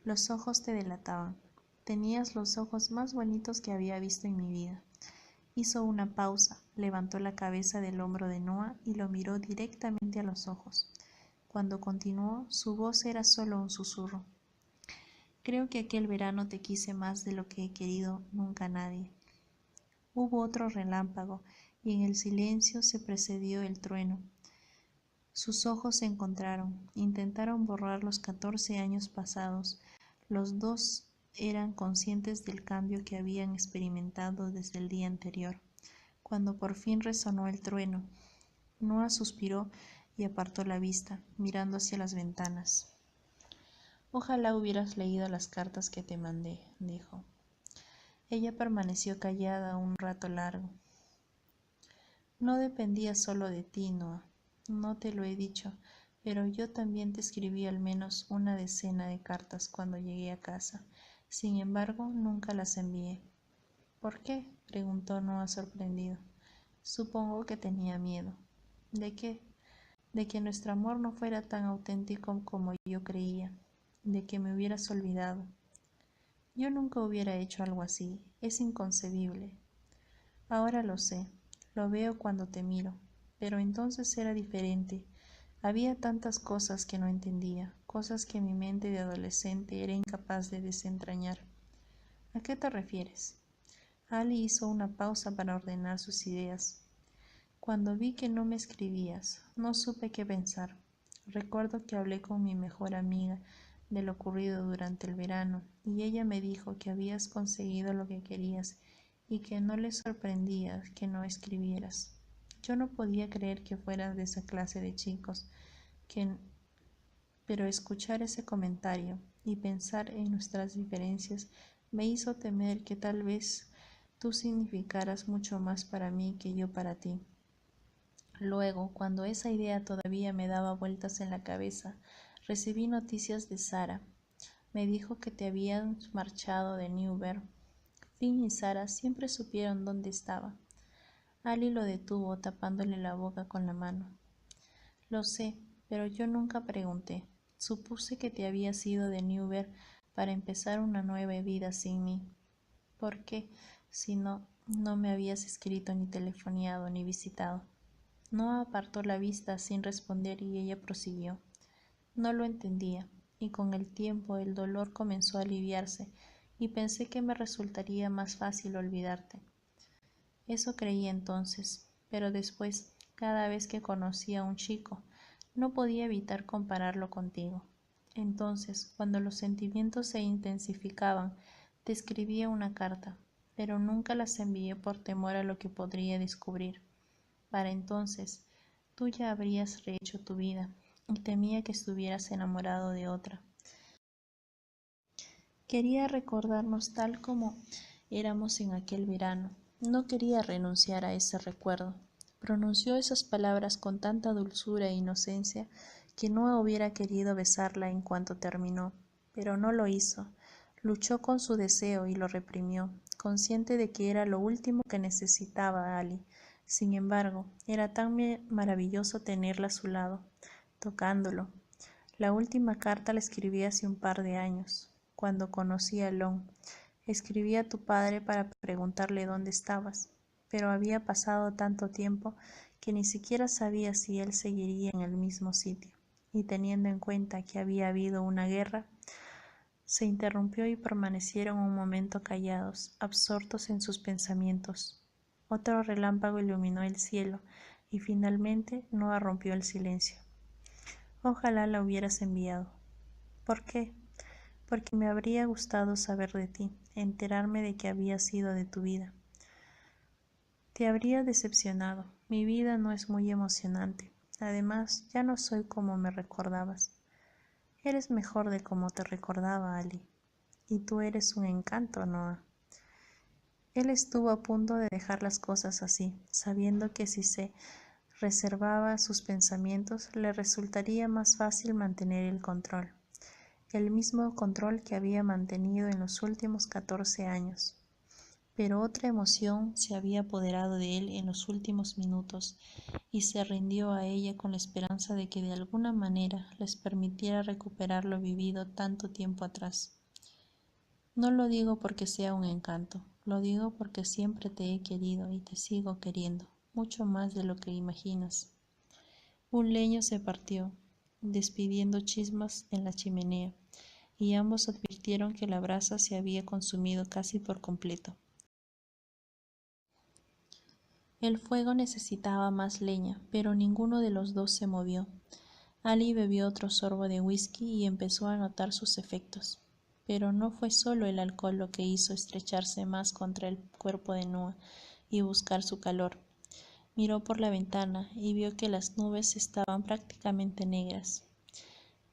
A: Los ojos te delataban. Tenías los ojos más bonitos que había visto en mi vida. Hizo una pausa, levantó la cabeza del hombro de Noah y lo miró directamente a los ojos. Cuando continuó, su voz era solo un susurro. Creo que aquel verano te quise más de lo que he querido nunca a nadie. Hubo otro relámpago y en el silencio se precedió el trueno. Sus ojos se encontraron, intentaron borrar los 14 años pasados. Los dos eran conscientes del cambio que habían experimentado desde el día anterior. Cuando por fin resonó el trueno, Noah suspiró y apartó la vista, mirando hacia las ventanas. Ojalá hubieras leído las cartas que te mandé, dijo. Ella permaneció callada un rato largo. No dependía solo de ti, Noah. No te lo he dicho, pero yo también te escribí al menos una decena de cartas cuando llegué a casa. Sin embargo, nunca las envié. ¿Por qué?, preguntó Noah sorprendido. Supongo que tenía miedo. ¿De qué? De que nuestro amor no fuera tan auténtico como yo creía, de que me hubieras olvidado. Yo nunca hubiera hecho algo así, es inconcebible. Ahora lo sé, lo veo cuando te miro, pero entonces era diferente. Había tantas cosas que no entendía, cosas que mi mente de adolescente era incapaz de desentrañar. ¿A qué te refieres? Ali hizo una pausa para ordenar sus ideas. Cuando vi que no me escribías, no supe qué pensar. Recuerdo que hablé con mi mejor amiga de lo ocurrido durante el verano, y ella me dijo que habías conseguido lo que querías y que no le sorprendía que no escribieras. Yo no podía creer que fueras de esa clase de chicos, pero escuchar ese comentario y pensar en nuestras diferencias me hizo temer que tal vez tú significaras mucho más para mí que yo para ti. Luego, cuando esa idea todavía me daba vueltas en la cabeza, recibí noticias de Sara. Me dijo que te habían marchado de Newberg. Finn y Sara siempre supieron dónde estaba. Ali lo detuvo, tapándole la boca con la mano. Lo sé, pero yo nunca pregunté. Supuse que te habías ido de Newberg para empezar una nueva vida sin mí. ¿Por qué, si no me habías escrito, ni telefoneado, ni visitado? No apartó la vista sin responder y ella prosiguió. No lo entendía, y con el tiempo el dolor comenzó a aliviarse y pensé que me resultaría más fácil olvidarte. Eso creía entonces, pero después, cada vez que conocía a un chico, no podía evitar compararlo contigo. Entonces, cuando los sentimientos se intensificaban, te escribía una carta, pero nunca las envié por temor a lo que podría descubrir. Para entonces, tú ya habrías rehecho tu vida y temía que estuvieras enamorado de otra. Quería recordarnos tal como éramos en aquel verano. No quería renunciar a ese recuerdo. Pronunció esas palabras con tanta dulzura e inocencia que no hubiera querido besarla en cuanto terminó, pero no lo hizo. Luchó con su deseo y lo reprimió, consciente de que era lo último que necesitaba Ali. Sin embargo, era tan maravilloso tenerla a su lado, tocándolo. La última carta la escribí hace un par de años, cuando conocí a Lon. Escribí a tu padre para preguntarle dónde estabas, pero había pasado tanto tiempo que ni siquiera sabía si él seguiría en el mismo sitio, y teniendo en cuenta que había habido una guerra, se interrumpió y permanecieron un momento callados, absortos en sus pensamientos. Otro relámpago iluminó el cielo y finalmente Noah rompió el silencio. Ojalá la hubieras enviado. ¿Por qué? Porque me habría gustado saber de ti, enterarme de que habías sido de tu vida. Te habría decepcionado. Mi vida no es muy emocionante. Además, ya no soy como me recordabas. Eres mejor de como te recordaba, Ali. Y tú eres un encanto, Noah. Él estuvo a punto de dejar las cosas así, sabiendo que si se reservaba sus pensamientos, le resultaría más fácil mantener el control. El mismo control que había mantenido en los últimos 14 años. Pero otra emoción se había apoderado de él en los últimos minutos y se rindió a ella con la esperanza de que de alguna manera les permitiera recuperar lo vivido tanto tiempo atrás. No lo digo porque sea un encanto, lo digo porque siempre te he querido y te sigo queriendo, mucho más de lo que imaginas. Un leño se partió, despidiendo chismas en la chimenea, y ambos advirtieron que la brasa se había consumido casi por completo. El fuego necesitaba más leña, pero ninguno de los dos se movió. Ali bebió otro sorbo de whisky y empezó a notar sus efectos. Pero no fue solo el alcohol lo que hizo estrecharse más contra el cuerpo de Noah y buscar su calor. Miró por la ventana y vio que las nubes estaban prácticamente negras.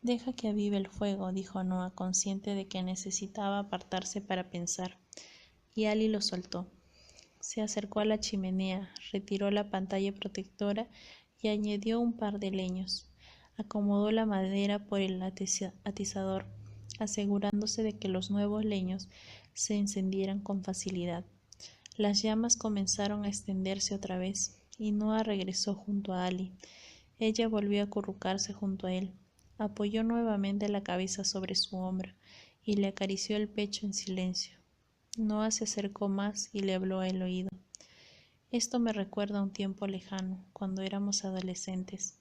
A: Deja que avive el fuego, dijo Noah, consciente de que necesitaba apartarse para pensar, y Ali lo soltó. Se acercó a la chimenea, retiró la pantalla protectora y añadió un par de leños. Acomodó la madera por el atizador, asegurándose de que los nuevos leños se encendieran con facilidad. Las llamas comenzaron a extenderse otra vez, y Noah regresó junto a Ali. Ella volvió a acurrucarse junto a él, apoyó nuevamente la cabeza sobre su hombro y le acarició el pecho en silencio. Noah se acercó más y le habló al oído. Esto me recuerda a un tiempo lejano, cuando éramos adolescentes.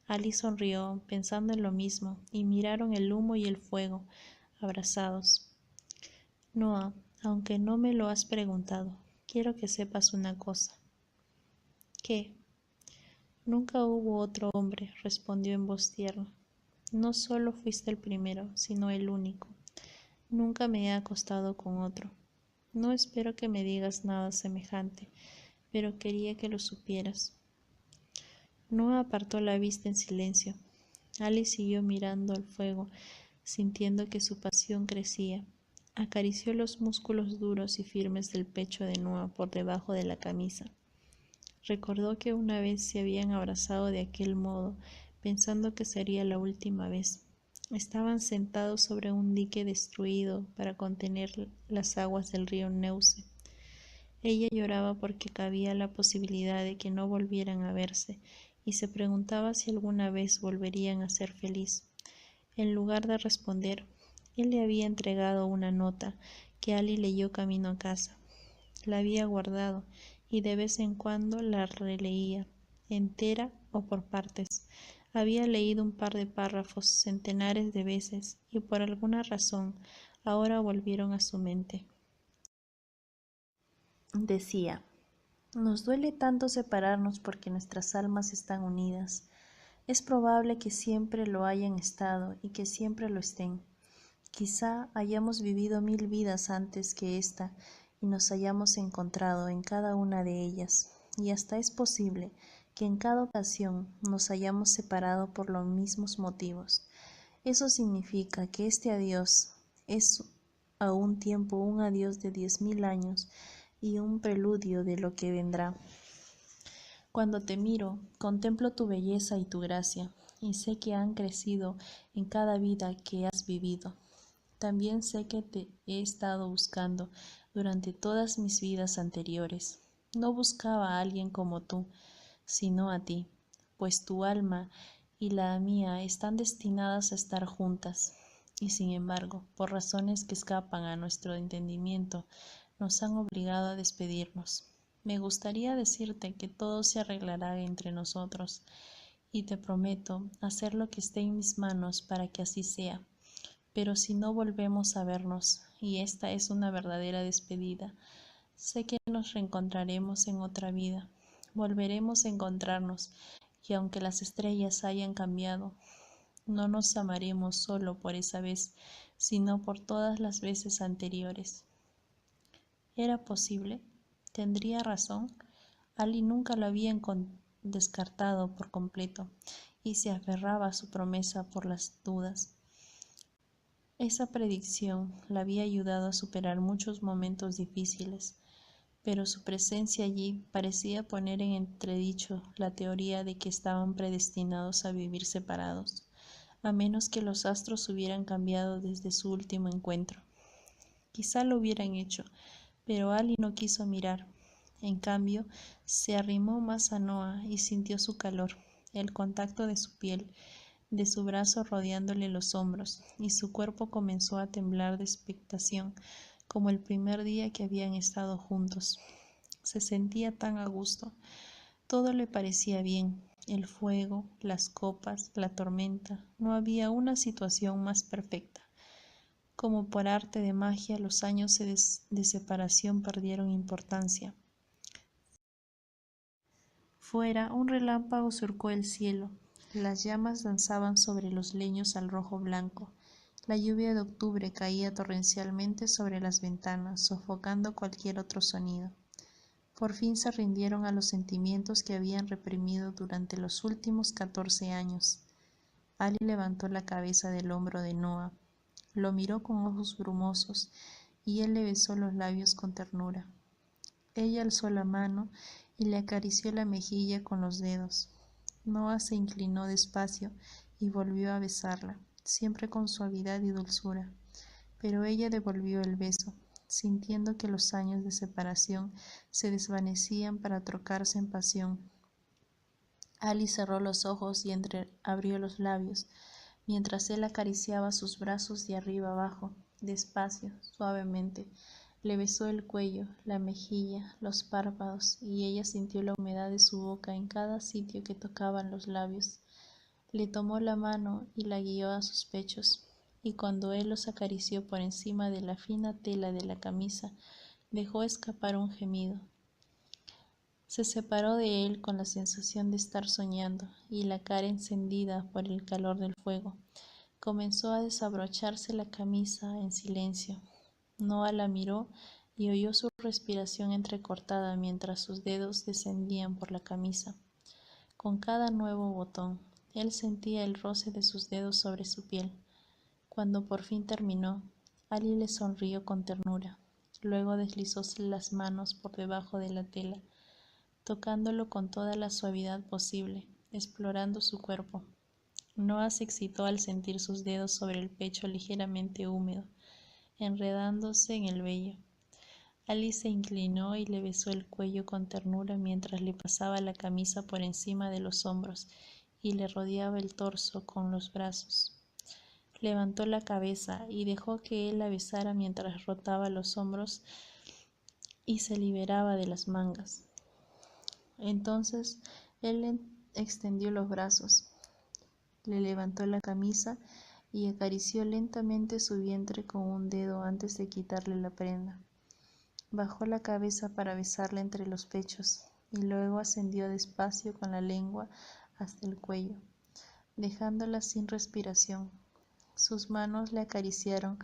A: Ali sonrió, pensando en lo mismo, y miraron el humo y el fuego, abrazados. Noah, aunque no me lo has preguntado, quiero que sepas una cosa. ¿Qué? Nunca hubo otro hombre, respondió en voz tierna. No solo fuiste el primero, sino el único. Nunca me he acostado con otro. No espero que me digas nada semejante, pero quería que lo supieras. Noah apartó la vista en silencio. Ali siguió mirando al fuego, sintiendo que su pasión crecía. Acarició los músculos duros y firmes del pecho de Noah por debajo de la camisa. Recordó que una vez se habían abrazado de aquel modo, pensando que sería la última vez. Estaban sentados sobre un dique destruido para contener las aguas del río Neuse. Ella lloraba porque cabía la posibilidad de que no volvieran a verse y se preguntaba si alguna vez volverían a ser feliz. En lugar de responder, él le había entregado una nota que Ali leyó camino a casa. La había guardado y de vez en cuando la releía, entera o por partes. Había leído un par de párrafos centenares de veces y por alguna razón ahora volvieron a su mente. Decía: nos duele tanto separarnos porque nuestras almas están unidas. Es probable que siempre lo hayan estado y que siempre lo estén. Quizá hayamos vivido 1000 vidas antes que esta y nos hayamos encontrado en cada una de ellas, y hasta es posible que en cada ocasión nos hayamos separado por los mismos motivos. Eso significa que este adiós es a un tiempo un adiós de 10.000 años y un preludio de lo que vendrá. Cuando te miro, contemplo tu belleza y tu gracia, y sé que han crecido en cada vida que has vivido. También sé que te he estado buscando durante todas mis vidas anteriores. No buscaba a alguien como tú, sino a ti, pues tu alma y la mía están destinadas a estar juntas, y sin embargo, por razones que escapan a nuestro entendimiento, nos han obligado a despedirnos. Me gustaría decirte que todo se arreglará entre nosotros, y te prometo hacer lo que esté en mis manos para que así sea. Pero si no volvemos a vernos, y esta es una verdadera despedida, sé que nos reencontraremos en otra vida. Volveremos a encontrarnos, y aunque las estrellas hayan cambiado, no nos amaremos solo por esa vez, sino por todas las veces anteriores. ¿Era posible? ¿Tendría razón? Ali nunca lo había descartado por completo, y se aferraba a su promesa por las dudas. Esa predicción la había ayudado a superar muchos momentos difíciles, pero su presencia allí parecía poner en entredicho la teoría de que estaban predestinados a vivir separados, a menos que los astros hubieran cambiado desde su último encuentro. Quizá lo hubieran hecho, pero Ali no quiso mirar. En cambio, se arrimó más a Noah y sintió su calor, el contacto de su piel, de su brazo rodeándole los hombros, y su cuerpo comenzó a temblar de expectación, como el primer día que habían estado juntos. Se sentía tan a gusto. Todo le parecía bien. El fuego, las copas, la tormenta. No había una situación más perfecta. Como por arte de magia, los años de separación perdieron importancia. Fuera, un relámpago surcó el cielo. Las llamas danzaban sobre los leños al rojo blanco. La lluvia de octubre caía torrencialmente sobre las ventanas, sofocando cualquier otro sonido. Por fin se rindieron a los sentimientos que habían reprimido durante los últimos 14 años. Ali levantó la cabeza del hombro de Noah, lo miró con ojos brumosos y él le besó los labios con ternura. Ella alzó la mano y le acarició la mejilla con los dedos. Noah se inclinó despacio y volvió a besarla, siempre con suavidad y dulzura, pero ella devolvió el beso, sintiendo que los años de separación se desvanecían para trocarse en pasión. Ali cerró los ojos y entreabrió los labios, mientras él acariciaba sus brazos de arriba abajo, despacio, suavemente. Le besó el cuello, la mejilla, los párpados, y ella sintió la humedad de su boca en cada sitio que tocaban los labios. Le tomó la mano y la guió a sus pechos, y cuando él los acarició por encima de la fina tela de la camisa, dejó escapar un gemido. Se separó de él con la sensación de estar soñando, y la cara encendida por el calor del fuego. Comenzó a desabrocharse la camisa en silencio. Noah la miró y oyó su respiración entrecortada mientras sus dedos descendían por la camisa. Con cada nuevo botón, él sentía el roce de sus dedos sobre su piel. Cuando por fin terminó, Ali le sonrió con ternura. Luego deslizó las manos por debajo de la tela, tocándolo con toda la suavidad posible, explorando su cuerpo. Noah se excitó al sentir sus dedos sobre el pecho ligeramente húmedo, enredándose en el vello. Ali se inclinó y le besó el cuello con ternura mientras le pasaba la camisa por encima de los hombros y le rodeaba el torso con los brazos. Levantó la cabeza y dejó que él la besara mientras rotaba los hombros y se liberaba de las mangas. Entonces él extendió los brazos, le levantó la camisa y acarició lentamente su vientre con un dedo antes de quitarle la prenda. Bajó la cabeza para besarla entre los pechos y luego ascendió despacio con la lengua hasta el cuello, dejándola sin respiración. Sus manos le acariciaron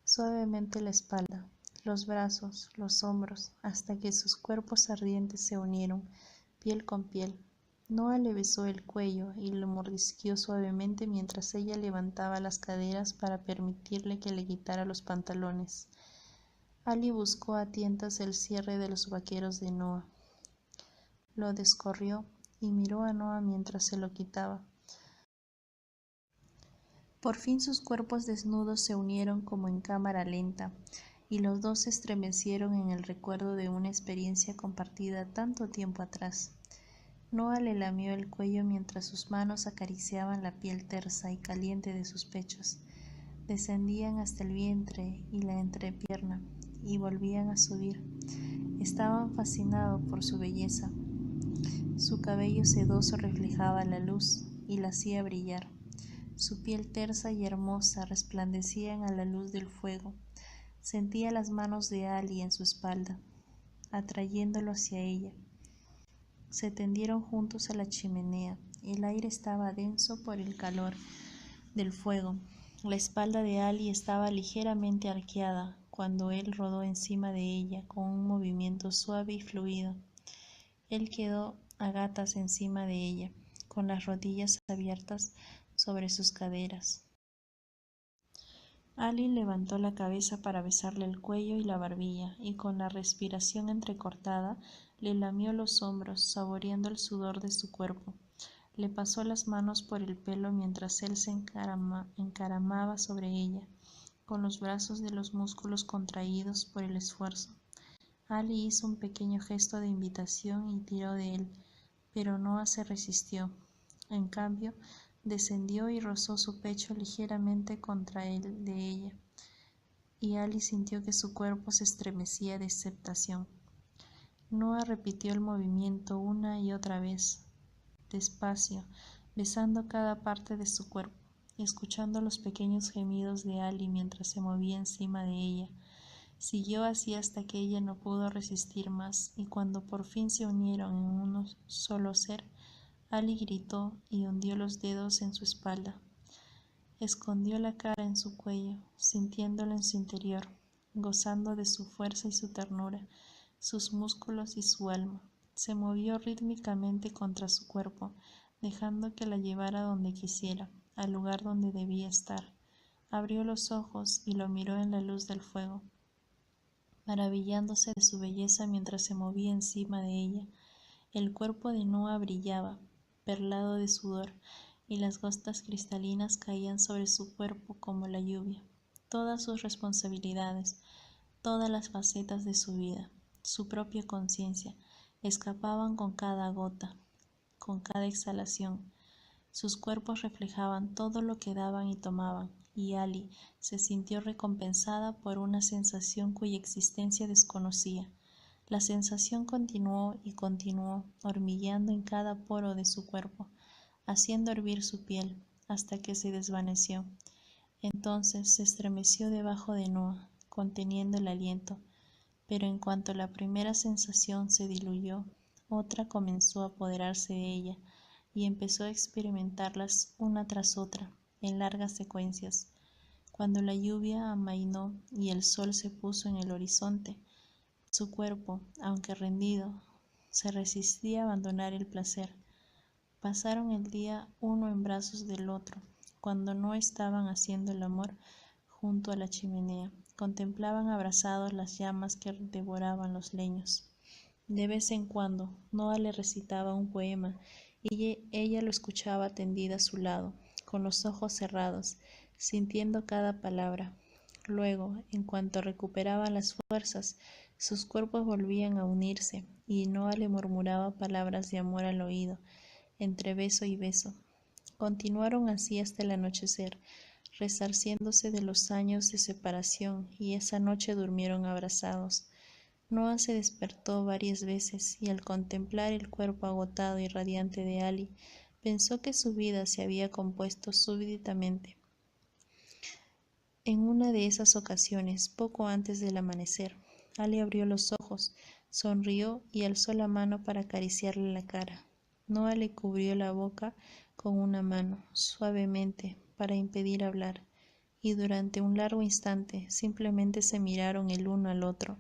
A: suavemente la espalda, los brazos, los hombros, hasta que sus cuerpos ardientes se unieron, piel con piel. Noah le besó el cuello y lo mordisqueó suavemente mientras ella levantaba las caderas para permitirle que le quitara los pantalones. Ali buscó a tientas el cierre de los vaqueros de Noah. Lo descorrió y miró a Noah mientras se lo quitaba. Por fin sus cuerpos desnudos se unieron como en cámara lenta, y los dos se estremecieron en el recuerdo de una experiencia compartida tanto tiempo atrás. Noah le lamió el cuello mientras sus manos acariciaban la piel tersa y caliente de sus pechos. Descendían hasta el vientre y la entrepierna, y volvían a subir. Estaban fascinados por su belleza. Su cabello sedoso reflejaba la luz y la hacía brillar. Su piel tersa y hermosa resplandecían a la luz del fuego. Sentía las manos de Ali en su espalda, atrayéndolo hacia ella. Se tendieron juntos a la chimenea. El aire estaba denso por el calor del fuego. La espalda de Ali estaba ligeramente arqueada cuando él rodó encima de ella con un movimiento suave y fluido. Él quedó a gatas encima de ella, con las rodillas abiertas sobre sus caderas. Ali levantó la cabeza para besarle el cuello y la barbilla, y con la respiración entrecortada le lamió los hombros, saboreando el sudor de su cuerpo. Le pasó las manos por el pelo mientras él se encaramaba sobre ella, con los brazos de los músculos contraídos por el esfuerzo. Ali hizo un pequeño gesto de invitación y tiró de él, pero Noah se resistió. En cambio, descendió y rozó su pecho ligeramente contra el de ella, y Ali sintió que su cuerpo se estremecía de aceptación. Noah repitió el movimiento una y otra vez, despacio, besando cada parte de su cuerpo, y escuchando los pequeños gemidos de Ali mientras se movía encima de ella. Siguió así hasta que ella no pudo resistir más, y cuando por fin se unieron en un solo ser, Ali gritó y hundió los dedos en su espalda. Escondió la cara en su cuello, sintiéndolo en su interior, gozando de su fuerza y su ternura, sus músculos y su alma. Se movió rítmicamente contra su cuerpo, dejando que la llevara donde quisiera, al lugar donde debía estar. Abrió los ojos y lo miró en la luz del fuego, maravillándose de su belleza mientras se movía encima de ella. El cuerpo de Noa brillaba, perlado de sudor, y las gotas cristalinas caían sobre su cuerpo como la lluvia. Todas sus responsabilidades, todas las facetas de su vida, su propia conciencia, escapaban con cada gota, con cada exhalación. Sus cuerpos reflejaban todo lo que daban y tomaban, y Ali se sintió recompensada por una sensación cuya existencia desconocía. La sensación continuó y continuó, hormigueando en cada poro de su cuerpo, haciendo hervir su piel, hasta que se desvaneció. Entonces se estremeció debajo de Noa, conteniendo el aliento, pero en cuanto la primera sensación se diluyó, otra comenzó a apoderarse de ella, y empezó a experimentarlas una tras otra, en largas secuencias. Cuando la lluvia amainó y el sol se puso en el horizonte, su cuerpo, aunque rendido, se resistía a abandonar el placer. Pasaron el día uno en brazos del otro. Cuando no estaban haciendo el amor junto a la chimenea, contemplaban abrazados las llamas que devoraban los leños. De vez en cuando, Noa le recitaba un poema y ella lo escuchaba tendida a su lado, con los ojos cerrados, sintiendo cada palabra. Luego, en cuanto recuperaban las fuerzas, sus cuerpos volvían a unirse, y Noa le murmuraba palabras de amor al oído, entre beso y beso. Continuaron así hasta el anochecer, resarciéndose de los años de separación, y esa noche durmieron abrazados. Noa se despertó varias veces, y al contemplar el cuerpo agotado y radiante de Ali, pensó que su vida se había compuesto súbitamente. En una de esas ocasiones, poco antes del amanecer, Ali abrió los ojos, sonrió y alzó la mano para acariciarle la cara. Noa le cubrió la boca con una mano, suavemente, para impedir hablar, y durante un largo instante simplemente se miraron el uno al otro.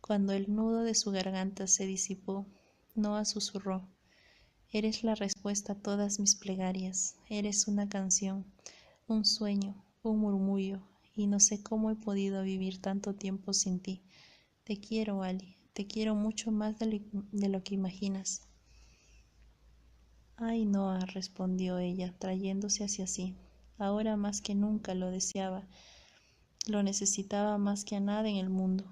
A: Cuando el nudo de su garganta se disipó, Noa susurró: «Eres la respuesta a todas mis plegarias, eres una canción, un sueño, un murmullo, y no sé cómo he podido vivir tanto tiempo sin ti. Te quiero, Ali, te quiero mucho más de lo que imaginas». «Ay, Noa», respondió ella, trayéndose hacia sí. Ahora más que nunca lo deseaba, lo necesitaba más que a nada en el mundo.